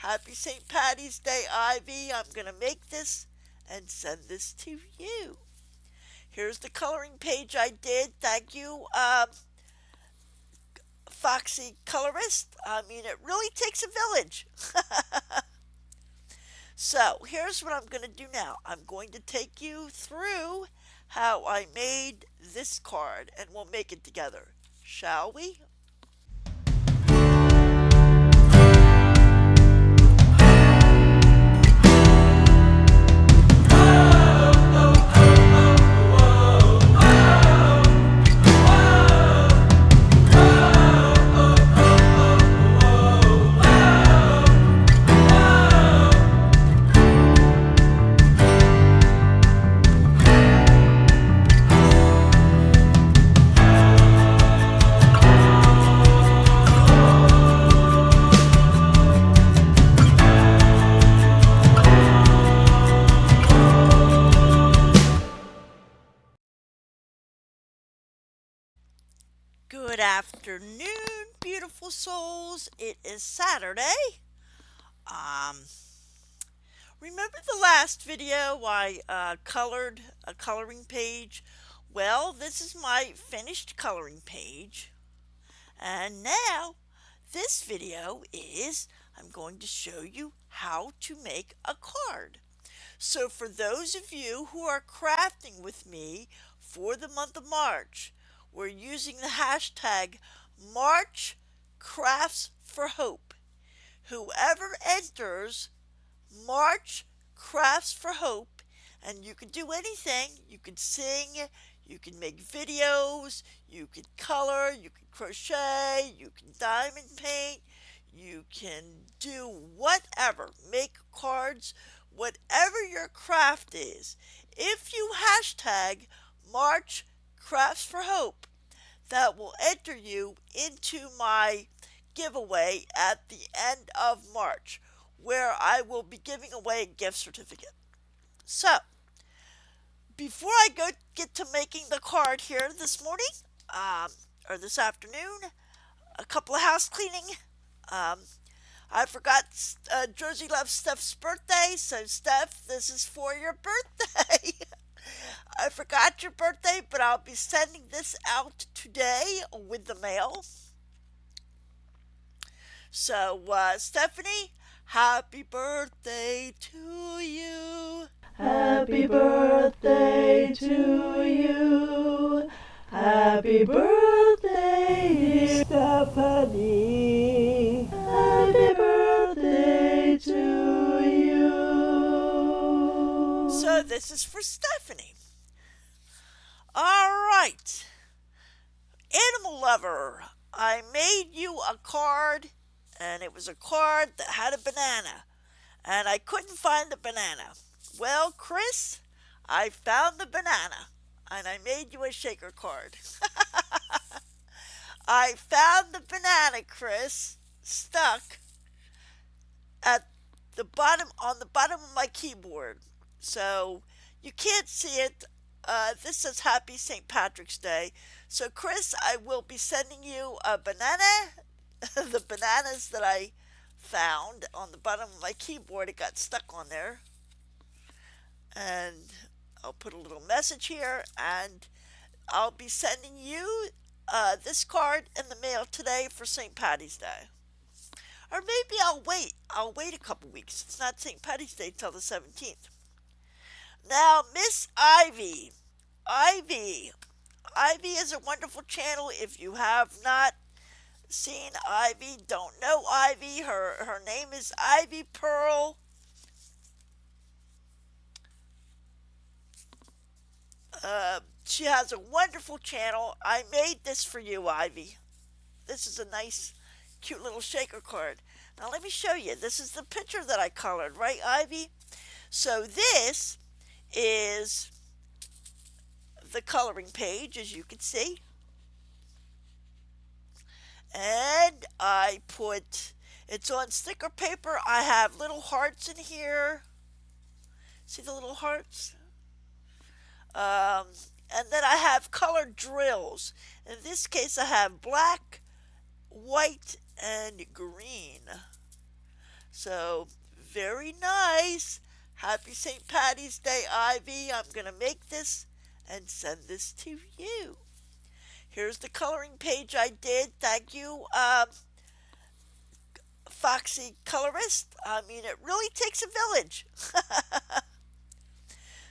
Happy St. Patty's Day, Ivy. I'm going to make this and send this to you. Here's the coloring page I did. Thank you, Foxy Colorist. I mean, it really takes a village. So, here's what I'm going to do now. I'm going to take you through how I made this card, and we'll make it together. Shall we? Good afternoon, beautiful souls. It is Saturday. Um, Remember the last video I colored a coloring page? Well, this is my finished coloring page. And now, this video is I'm going to show you how to make a card. So for those of you who are crafting with me for the month of March, we're using the hashtag March Crafts for Hope. Whoever enters March Crafts for Hope, and you can do anything. You can sing, you can make videos, you can color, you can crochet, you can diamond paint, you can do whatever. Make cards, whatever your craft is. If you hashtag March Crafts for Hope, that will enter you into my giveaway at the end of March, where I will be giving away a gift certificate. So, before I go get to making the card here this morning, or this afternoon, a couple of house cleaning. Um, I forgot Jersey loves Steph's birthday, so Steph, this is for your birthday. I forgot your birthday, but I'll be sending this out today with the mail. So, Stephanie, happy birthday to you. Happy birthday to you. Happy birthday, dear Stephanie. Happy birthday to you. So this is for Stephanie. All right. Animal lover, I made you a card, and it was a card that had a banana, and I couldn't find the banana. Well, Chris, I found the banana, and I made you a shaker card. I found the banana, Chris, stuck at the bottom on the bottom of my keyboard. So you can't see it. This says Happy St. Patrick's Day. So Chris, I will be sending you a banana. The bananas that I found on the bottom of my keyboard, it got stuck on there. And I'll put a little message here, and I'll be sending you this card in the mail today for St. Patty's Day. Or maybe I'll wait. I'll wait a couple weeks. It's not St. Patty's Day till the 17th. Now, Miss Ivy. Ivy. Ivy is a wonderful channel. If you have not seen Ivy, don't know Ivy, her name is Ivy Pearl. She has a wonderful channel. I made this for you, Ivy. This is a nice, cute little shaker card. Now let me show you. This is the picture that I colored, right, Ivy? So this is the coloring page, as you can see. And I put, it's on sticker paper. I have little hearts in here. See the little hearts? And then I have colored drills. In this case, I have black, white, and green. So, very nice. Happy St. Patty's Day, Ivy. I'm going to make this and send this to you. Here's the coloring page I did. Thank you, Foxy Colorist. I mean, it really takes a village.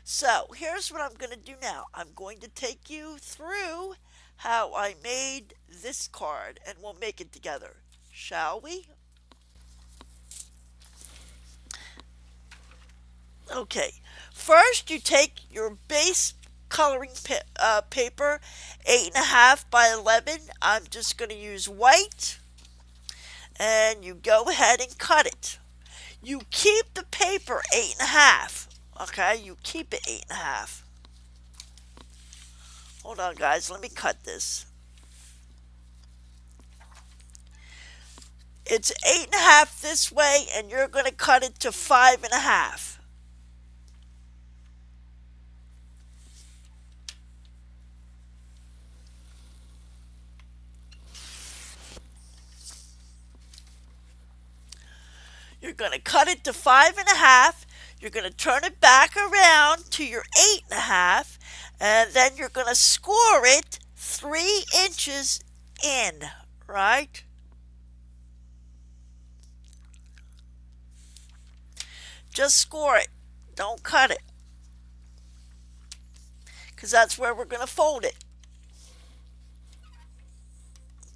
So, here's what I'm going to do now. I'm going to take you through how I made this card, and we'll make it together. Shall we? Okay, first you take your base coloring paper, 8.5 by 11. I'm just going to use white, and you go ahead and cut it. You keep the paper 8.5. Okay, you keep it 8.5. Hold on, guys, let me cut this. It's 8.5 this way, and you're going to cut it to 5.5. You're going to cut it to 5.5. You're going to turn it back around to your 8.5, and then you're going to score it 3 inches in, right? Just score it. Don't cut it, because that's where we're going to fold it.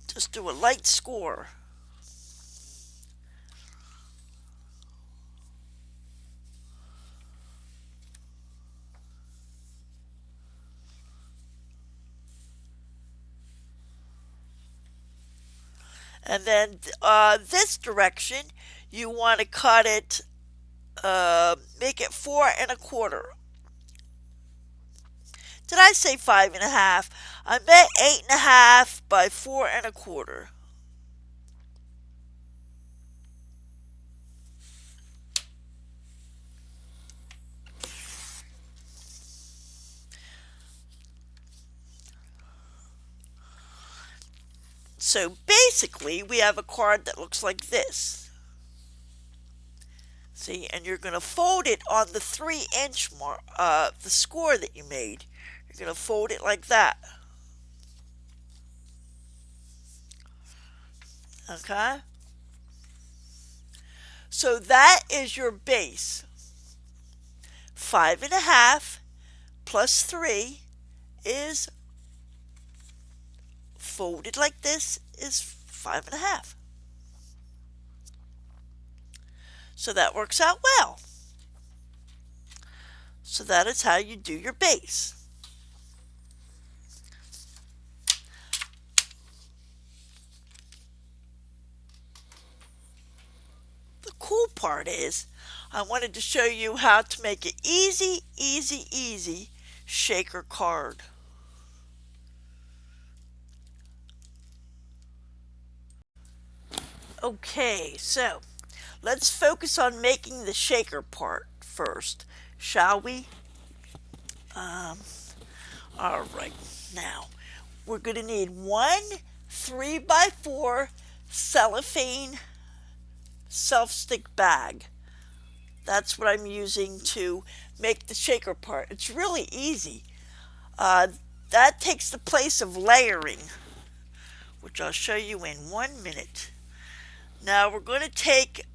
Just do a light score. And then this direction, you want to cut it, make it 4.25. Did I say 5.5? I meant 8.5 by 4.25. So basically, we have a card that looks like this. See, and you're going to fold it on the 3-inch mark, the score that you made. You're going to fold it like that. Okay? So that is your base. 5.5 plus 3 is folded like this is 5.5. So that works out well. So that is how you do your base. The cool part is I wanted to show you how to make an easy shaker card. Okay, so let's focus on making the shaker part first, shall we? All right, now we're going to need one 3x4 cellophane self-stick bag. That's what I'm using to make the shaker part. It's really easy. That takes the place of layering, which I'll show you in 1 minute. Now we're going to take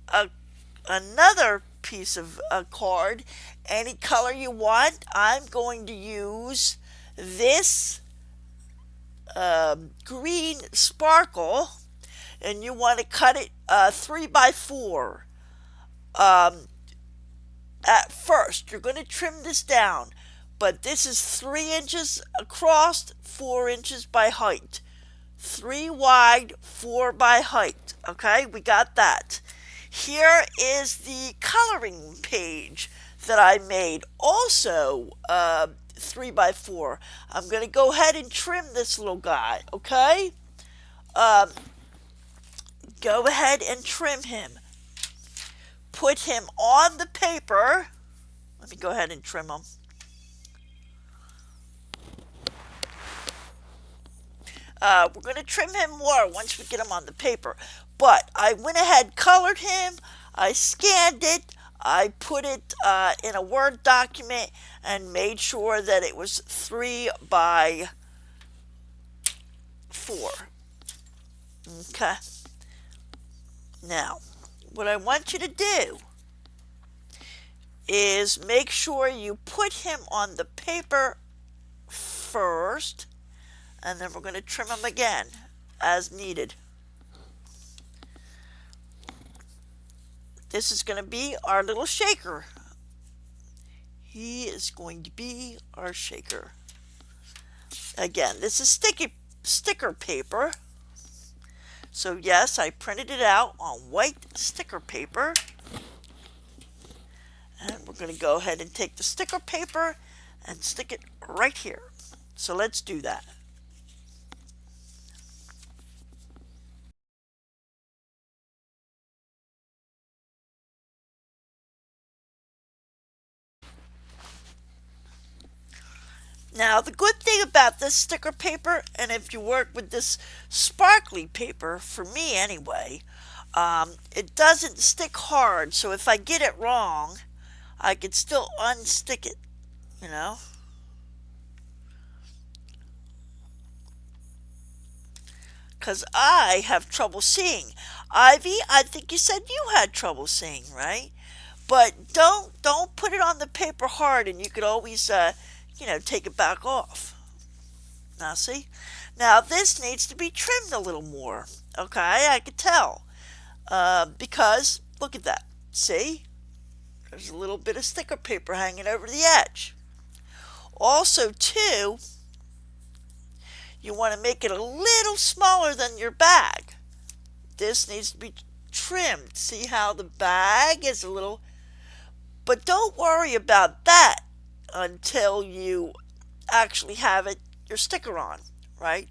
another piece of card, any color you want. I'm going to use this green sparkle, and you want to cut it 3x4. At first, you're going to trim this down, but this is 3 inches across, 4 inches by height. 3 wide, 4 by height. Okay, we got that. Here is the coloring page that I made, also 3x4. I'm going to go ahead and trim this little guy, okay? Go ahead and trim him. Put him on the paper. Let me go ahead and trim him. We're going to trim him more once we get him on the paper. But I went ahead, colored him. I scanned it, I put it in a Word document and made sure that it was 3 by 4. Okay. Now, what I want you to do is make sure you put him on the paper first, and then we're going to trim him again as needed. This is going to be our little shaker. He is going to be our shaker. Again, this is sticker paper. So yes, I printed it out on white sticker paper. And we're going to go ahead and take the sticker paper and stick it right here. So let's do that. Now, the good thing about this sticker paper, and if you work with this sparkly paper, for me anyway, it doesn't stick hard. So if I get it wrong, I can still unstick it, you know. Because I have trouble seeing. Ivy, I think you said you had trouble seeing, right? But don't put it on the paper hard, and you could always take it back off. Now see, now this needs to be trimmed a little more. Okay, I could tell because look at that. See, there's a little bit of sticker paper hanging over the edge. Also, too, you want to make it a little smaller than your bag. This needs to be trimmed. See how the bag is a little, but don't worry about that until you actually have your sticker on, right?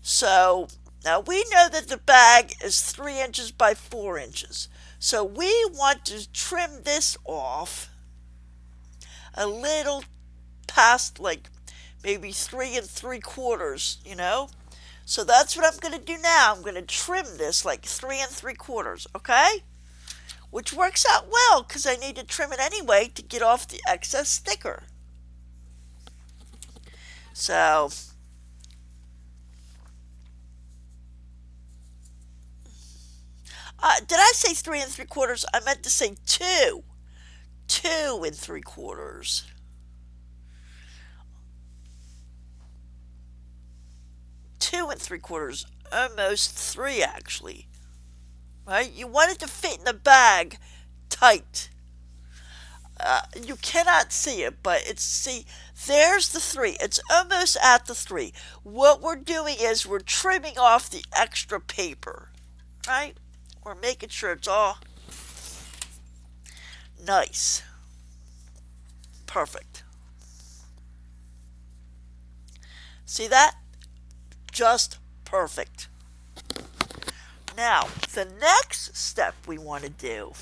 So now we know that the bag is 3 inches by 4 inches. So we want to trim this off a little past like maybe 3 3/4, you know? So that's what I'm going to do now. I'm going to trim this like 3 3/4, okay? Which works out well because I need to trim it anyway to get off the excess sticker. So did I say 3 3/4? I meant to say 2. 2 3/4. 2 3/4. Almost 3 actually. Right? You want it to fit in the bag tight. You cannot see it, but see, there's the 3. It's almost at the 3. What we're doing is we're trimming off the extra paper, right? We're making sure it's all nice. Perfect. See that? Just perfect. Now, the next step we want to do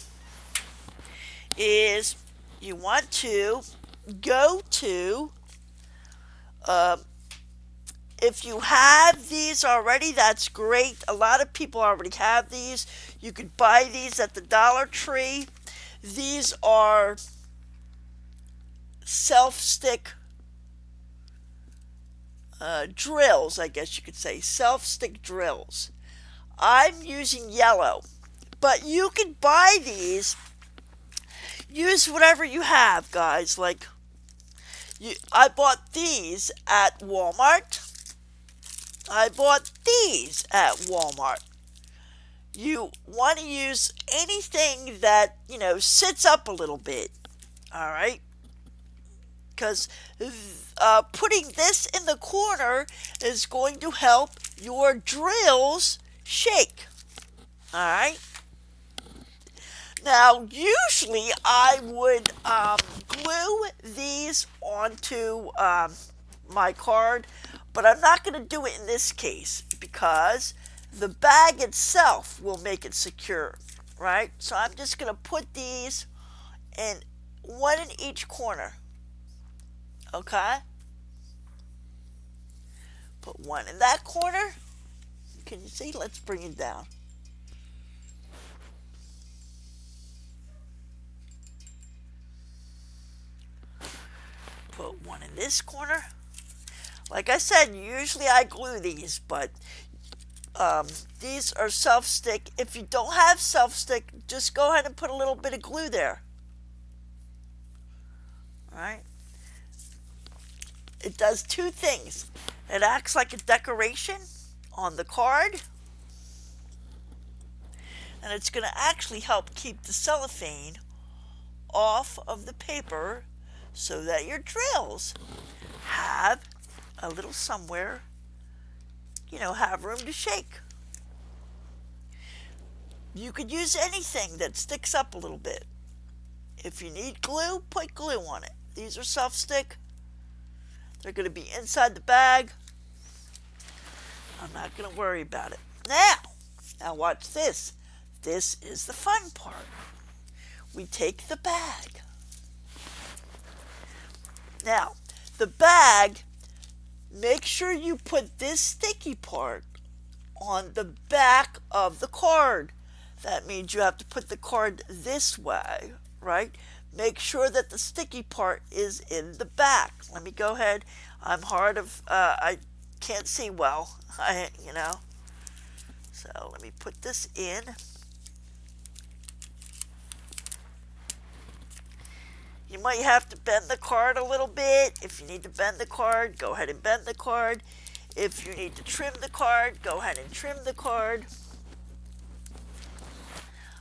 is you want to go to, if you have these already, that's great. A lot of people already have these. You could buy these at the Dollar Tree. These are self-stick drills, I guess you could say. Self-stick drills. I'm using yellow, but you can buy these. Use whatever you have, guys. Like, I bought these at Walmart. I bought these at Walmart. You want to use anything that, sits up a little bit. All right? Because putting this in the corner is going to help your drills shake. All right? Now, usually I would glue these onto my card, but I'm not going to do it in this case because the bag itself will make it secure, right? So I'm just going to put these in one in each corner, okay? Put one in that corner. Can you see? Let's bring it down. put one in this corner. Like I said, usually I glue these, but these are self-stick. If you don't have self-stick, just go ahead and put a little bit of glue there. All right. It does two things. It acts like a decoration on the card, and it's going to actually help keep the cellophane off of the paper so that your drills have a little somewhere, have room to shake. You could use anything that sticks up a little bit. If you need glue, put glue on it. These are self-stick. They're going to be inside the bag. I'm not going to worry about it. Now watch this. This is the fun part. We take the bag. Now, the bag, make sure you put this sticky part on the back of the card. That means you have to put the card this way, right? Make sure that the sticky part is in the back. Let me go ahead. I'm I can't see well, So let me put this in. You might have to bend the card a little bit. If you need to bend the card, go ahead and bend the card. If you need to trim the card, go ahead and trim the card.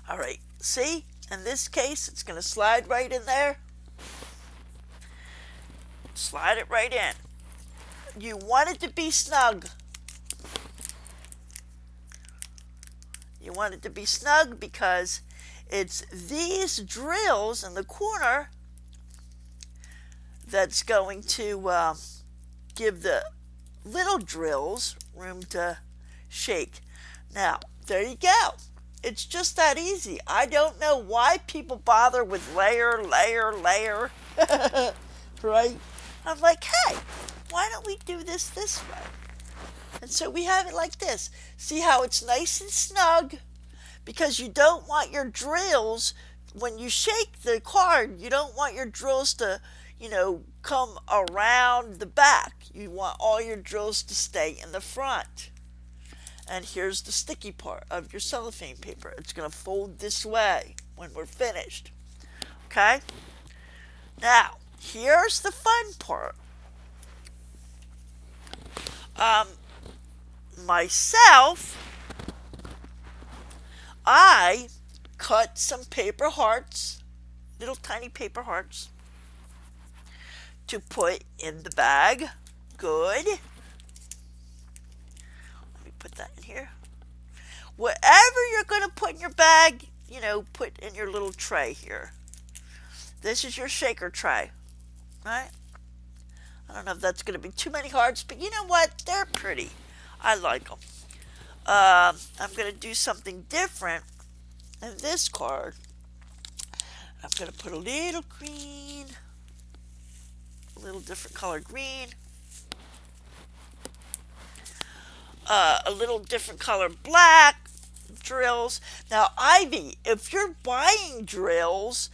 All right, see? In this case, it's going to slide right in there. Slide it right in. You want it to be snug. You want it to be snug because it's these drills in the corner that's going to give the little drills room to shake. Now, there you go. It's just that easy. I don't know why people bother with layer, right? I'm like, hey, why don't we do this way? And so we have it like this. See how it's nice and snug? Because you don't want your drills, when you shake the card, you don't want your drills to, come around the back. You want all your drills to stay in the front. And here's the sticky part of your cellophane paper. It's going to fold this way when we're finished. Okay? Now, here's the fun part. Myself, I cut some paper hearts, little tiny paper hearts, to put in the bag. Good. Put that in here. Whatever you're going to put in your bag, put in your little tray here. This is your shaker tray, right? I don't know if that's going to be too many hearts, but you know what? They're pretty. I like them. I'm going to do something different in this card. I'm going to put a little green, a little different color green. A little different color black drills. Now, Ivy, if you're buying drills,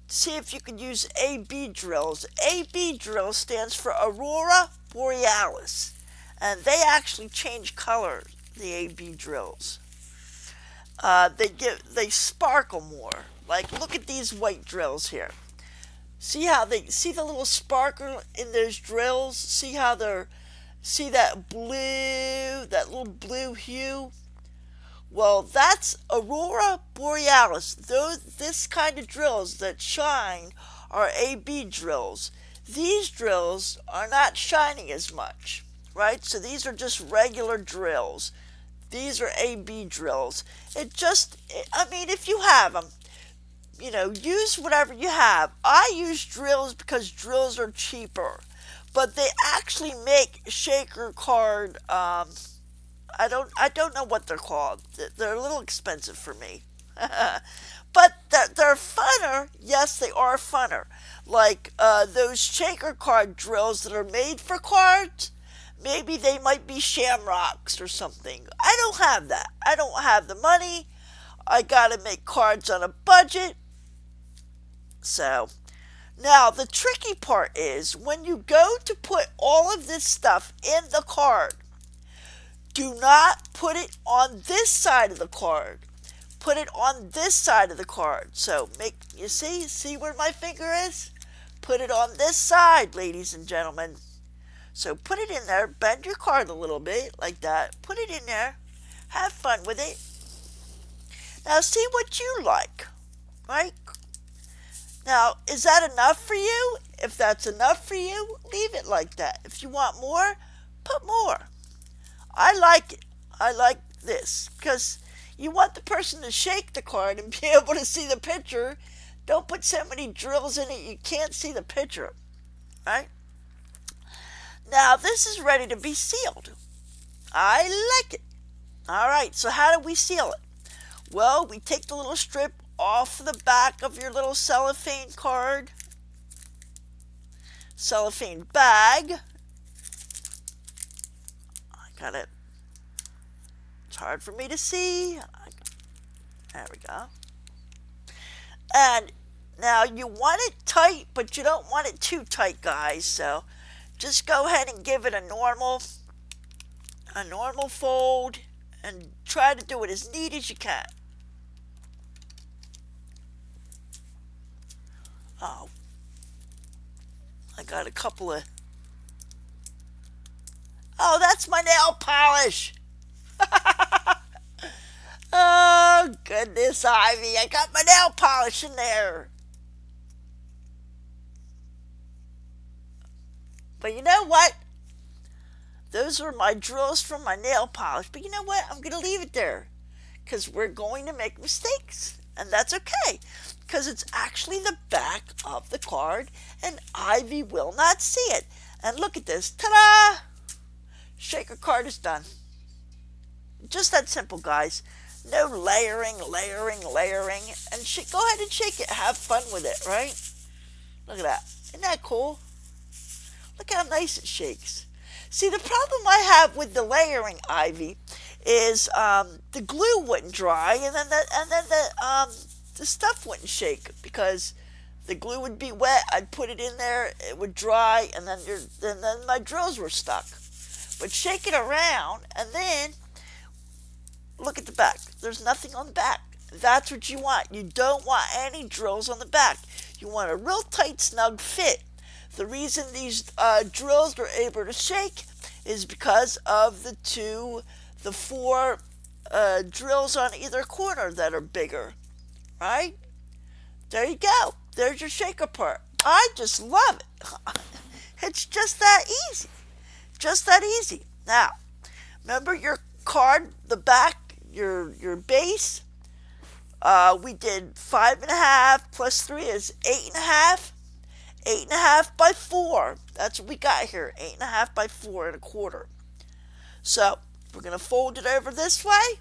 see if you can use AB drills. AB drill stands for Aurora Borealis, and they actually change color, the AB drills. They sparkle more. Like, look at these white drills here. See the little sparkle in those drills? See that little blue hue? Well, that's Aurora Borealis. This kind of drills that shine are AB drills. These drills are not shining as much, right? So these are just regular drills. These are AB drills. If you have them, use whatever you have. I use drills because drills are cheaper. But they actually make shaker card, I don't know what they're called. They're a little expensive for me. But they're funner. Yes, they are funner. Like those shaker card drills that are made for cards, maybe they might be shamrocks or something. I don't have that. I don't have the money. I gotta make cards on a budget. So Now, the tricky part is when you go to put all of this stuff in the card, do not put it on this side of the card. Put it on this side of the card. So you see where my finger is? Put it on this side, ladies and gentlemen. So put it in there, bend your card a little bit like that. Put it in there. Have fun with it. Now see what you like, right? Now, is that enough for you? If that's enough for you, leave it like that. If you want more, put more. I like it. I like this because you want the person to shake the card and be able to see the picture. Don't put so many drills in it you can't see the picture, right? Now, this is ready to be sealed. I like it. All right, so how do we seal it? Well, we take the little strip off the back of your little cellophane card, cellophane bag. I got it. It's hard for me to see. There we go. And now you want it tight, but you don't want it too tight, guys. So just go ahead and give it a normal fold and try to do it as neat as you can. Oh, I got a couple of... Oh, that's my nail polish. Oh, goodness, Ivy. I got my nail polish in there. But you know what? Those were my drills from my nail polish. But you know what? I'm going to leave it there because we're going to make mistakes. And that's okay because it's actually the back of the card and Ivy will not see it. And look at this. Ta-da! Shaker card is done. Just that simple, guys. No layering. And go ahead and shake it. Have fun with it, right? Look at that. Isn't that cool? Look how nice it shakes. See, the problem I have with the layering, Ivy, is the glue wouldn't dry, and then the stuff wouldn't shake because the glue would be wet. I'd put it in there, it would dry, and then my drills were stuck. But shake it around, and then look at the back. There's nothing on the back. That's what you want. You don't want any drills on the back. You want a real tight, snug fit. The reason these drills are able to shake is because of the four drills on either corner that are bigger, right? There you go. There's your shaker part. I just love it. It's just that easy. Just that easy. Now, remember your card, the back, your base? We did 5.5 plus 3 is 8.5. 8.5 by 4. That's what we got here. 8.5 by 4.25. So we're going to fold it over this way.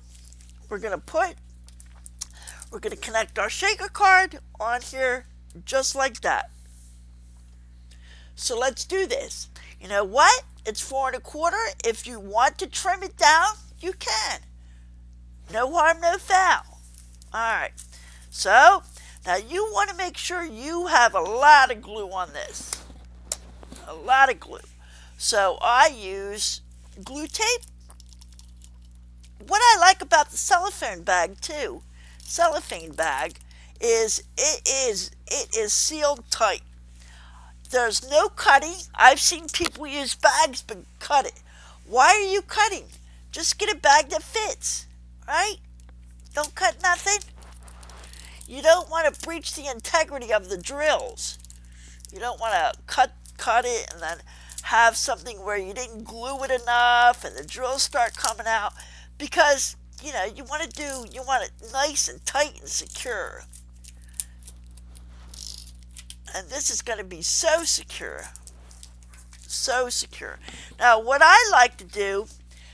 We're going to connect our shaker card on here just like that. So let's do this. You know what? It's 4.25. If you want to trim it down, you can. No harm, no foul. All right. So now you want to make sure you have a lot of glue on this. A lot of glue. So I use glue tape. What I like about the cellophane bag is it is sealed tight. There's no cutting. I've seen people use bags but cut it. Why are you cutting? Just get a bag that fits, right? Don't cut nothing. You don't want to breach the integrity of the drills. You don't want to cut it and then have something where you didn't glue it enough and the drills start coming out because, you want it nice and tight and secure. And this is going to be so secure. So secure. Now, what I like to do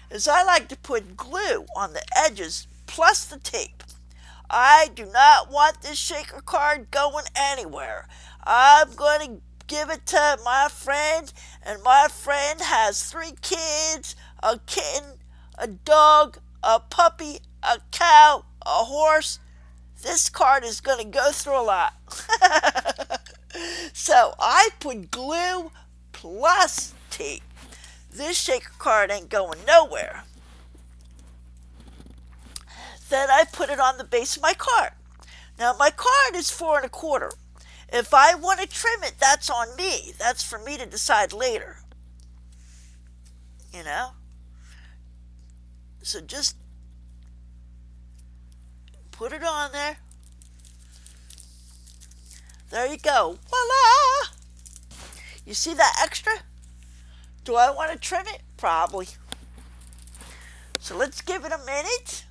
is I like to put glue on the edges plus the tape. I do not want this shaker card going anywhere. I'm going to give it to my friend, and my friend has 3 kids, a kitten, a dog, a puppy, a cow, a horse. This card is going to go through a lot. So I put glue plus tape. This shaker card ain't going nowhere. Then I put it on the base of my card. Now my card is 4 1/4. If I want to trim it, that's on me. That's for me to decide later. You know? So just put it on there. There you go. Voila! You see that extra? Do I want to trim it? Probably. So let's give it a minute.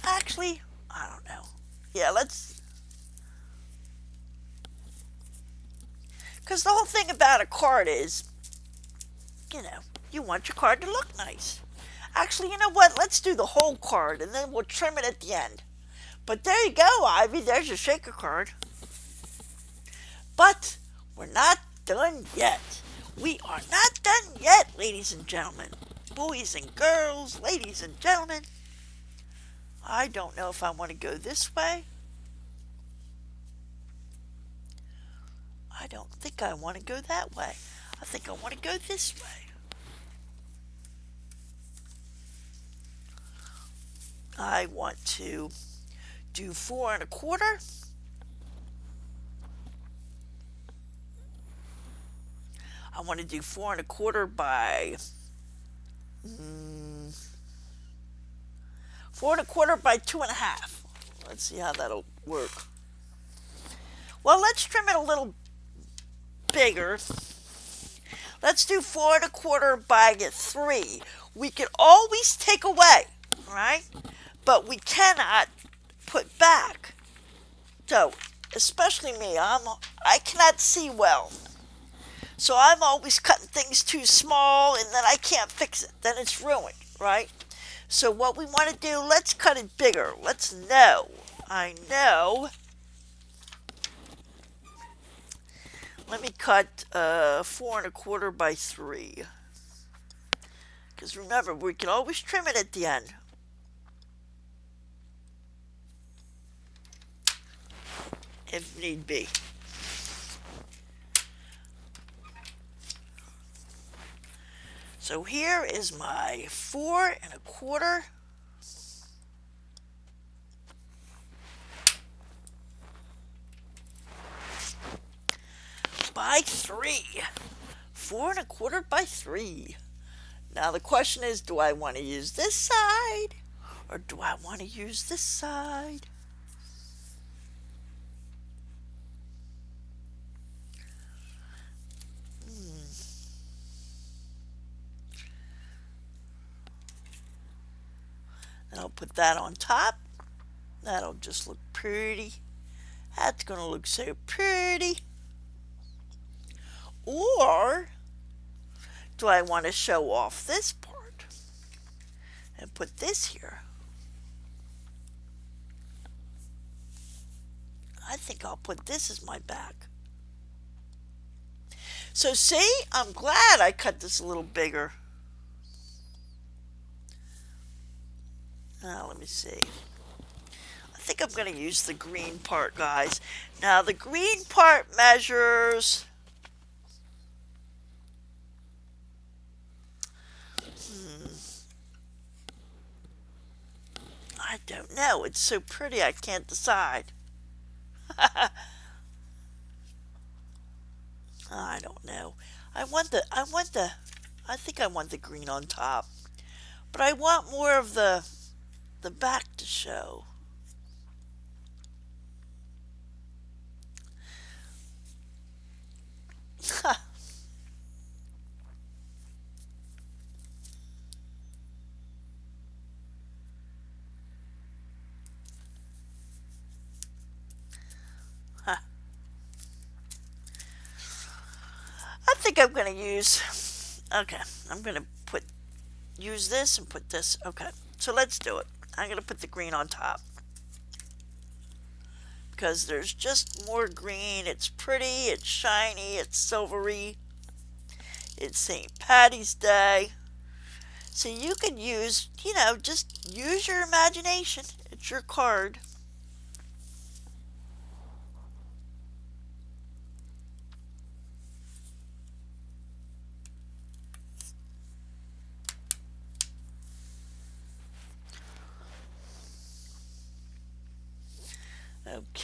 Actually, I don't know. Yeah, let's. Because the whole thing about a card is, you want your card to look nice. Actually, you know what? Let's do the whole card and then we'll trim it at the end. But there you go, Ivy. There's your shaker card. But we're not done yet. We are not done yet, ladies and gentlemen. Boys and girls, ladies and gentlemen. I don't know if I want to go this way. I don't think I want to go that way. I think I want to go this way. I want to do 4 1/4. I want to do 4 1/4 by 4 1/4 by 2.5. Let's see how that'll work. Well, let's trim it a little bigger. Let's do 4 1/4 by 3. We can always take away, right? But we cannot put back. So, especially me, I cannot see well. So I'm always cutting things too small and then I can't fix it. Then it's ruined, right? So what we want to do, let's cut it bigger. I know. Let me cut 4 1/4 by 3. Because remember, we can always trim it at the end. If need be. So here is my 4 1/4. By 3. 4 1/4 by 3. Now the question is, do I want to use this side or do I want to use this side? And I'll put that on top. That'll just look pretty. That's going to look so pretty. Or do I want to show off this part and put this here? I think I'll put this as my back. So see, I'm glad I cut this a little bigger. Now let me see. I think I'm going to use the green part, guys. Now the green part measures... I don't know. It's so pretty I can't decide. I don't know. I think I want the green on top. But I want more of the back to show. I think I'm going to use, okay, I'm going to use this and put this, okay, so let's do it. I'm going to put the green on top because there's just more green. It's pretty, it's shiny, it's silvery, it's St. Patty's Day. So you can use, just use your imagination. It's your card.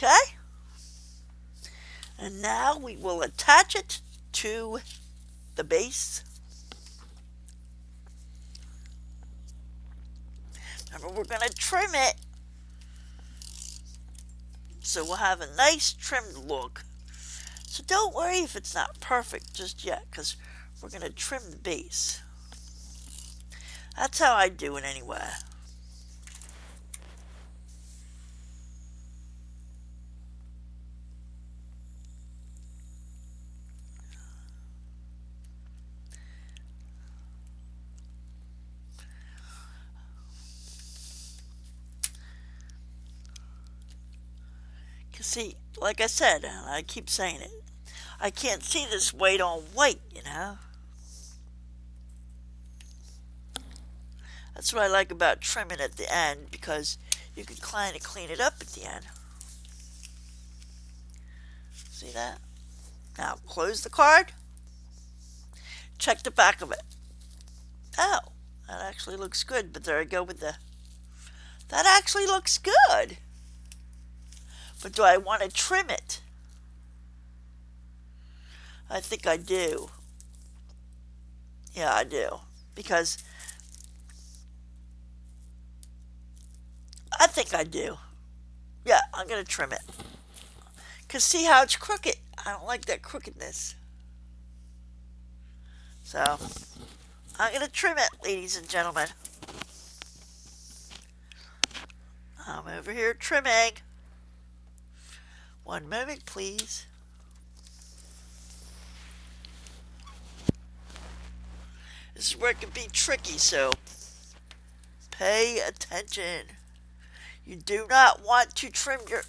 Okay, and now we will attach it to the base. Remember, we're going to trim it so we'll have a nice trimmed look. So don't worry if it's not perfect just yet, because we're going to trim the base. That's how I do it anyway. Because see, like I said, and I keep saying it, I can't see this white on white, you know? That's what I like about trimming at the end, because you can kind of clean it up at the end. See that? Now close the card. Check the back of it. Oh, that actually looks good, but there I go with the... That actually looks good. But do I want to trim it? I think I do. Yeah, I do. Because I think I do. Yeah, I'm going to trim it. Because see how it's crooked? I don't like that crookedness. So, I'm going to trim it, ladies and gentlemen. I'm over here trimming. One moment, please. This is where it can be tricky, so pay attention. You do not want to trim your,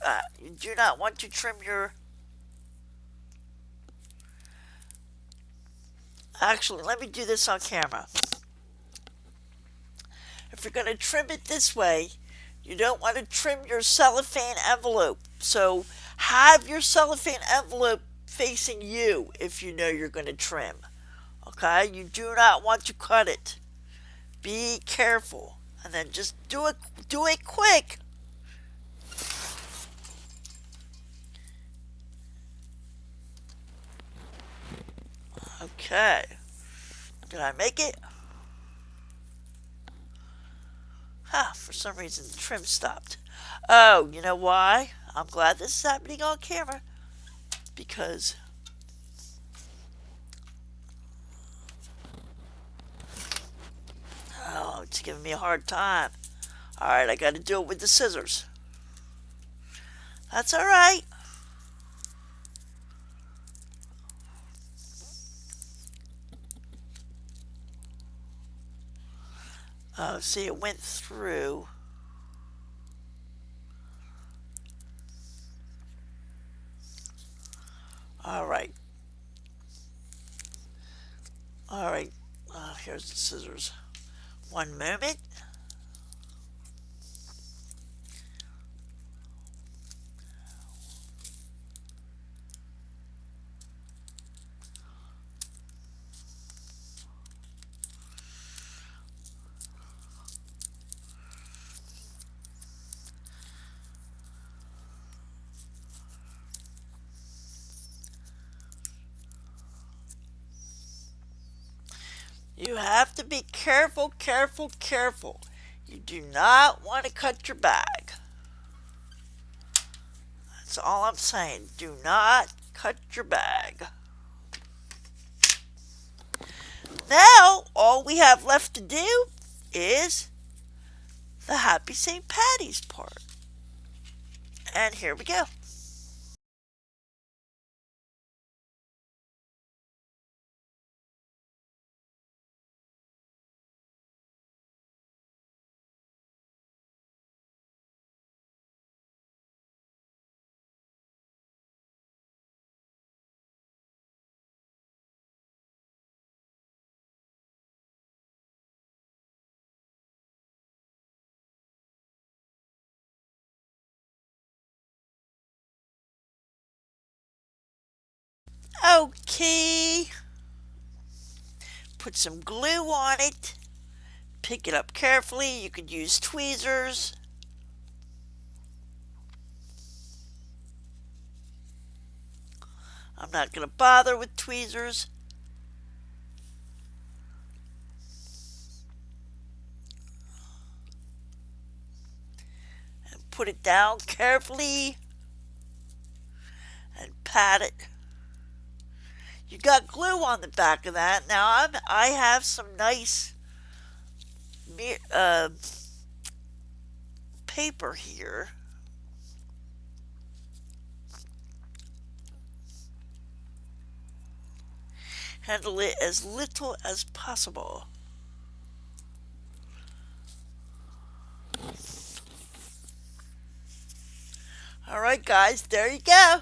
actually, let me do this on camera. If you're going to trim it this way, you don't want to trim your cellophane envelope. So have your cellophane envelope facing you if you know you're going to trim. Okay? You do not want to cut it. Be careful. And then just do it quick. Okay. Did I make it? For some reason the trim stopped. Oh, you know why? I'm glad this is happening on camera. Because oh, it's giving me a hard time. Alright, I gotta do it with the scissors. That's alright. Oh, see, it went through. Alright. Alright. Here's the scissors. One moment. You have to be careful, careful, careful. You do not want to cut your bag. That's all I'm saying. Do not cut your bag. Now, all we have left to do is the Happy St. Patty's part. And here we go. Okay. Put some glue on it. Pick it up carefully. You could use tweezers. I'm not going to bother with tweezers. And put it down carefully and pat it. You got glue on the back of that. Now I have some nice paper here. Handle it as little as possible. Alright guys, there you go.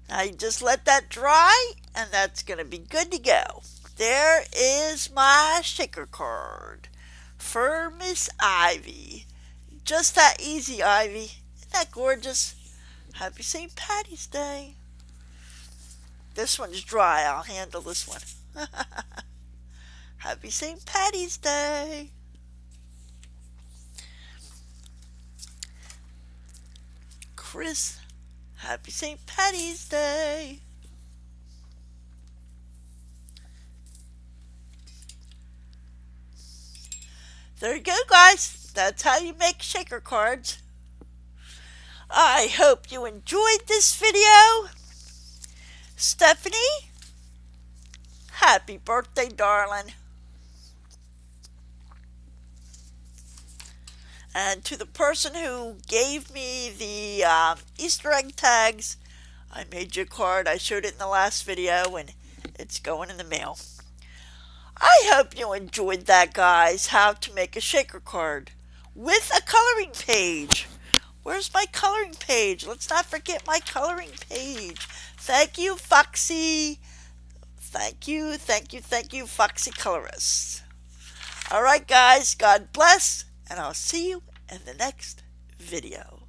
Now you just let that dry and that's going to be good to go. There is my shaker card for Miss Ivy. Just that easy, Ivy. Isn't that gorgeous? Happy St. Patty's Day. This one's dry. I'll handle this one. Happy St. Patty's Day. Chris, happy St. Patty's Day. There you go, guys. That's how you make shaker cards. I hope you enjoyed this video. Stephanie, happy birthday, darling. And to the person who gave me the Easter egg tags, I made you a card. I showed it in the last video and it's going in the mail. I hope you enjoyed that, guys. How to make a shaker card with a coloring page. Where's my coloring page? Let's not forget my coloring page. Thank you, Foxy. Thank you, Foxy Colorist. Alright, guys. God bless. And I'll see you in the next video.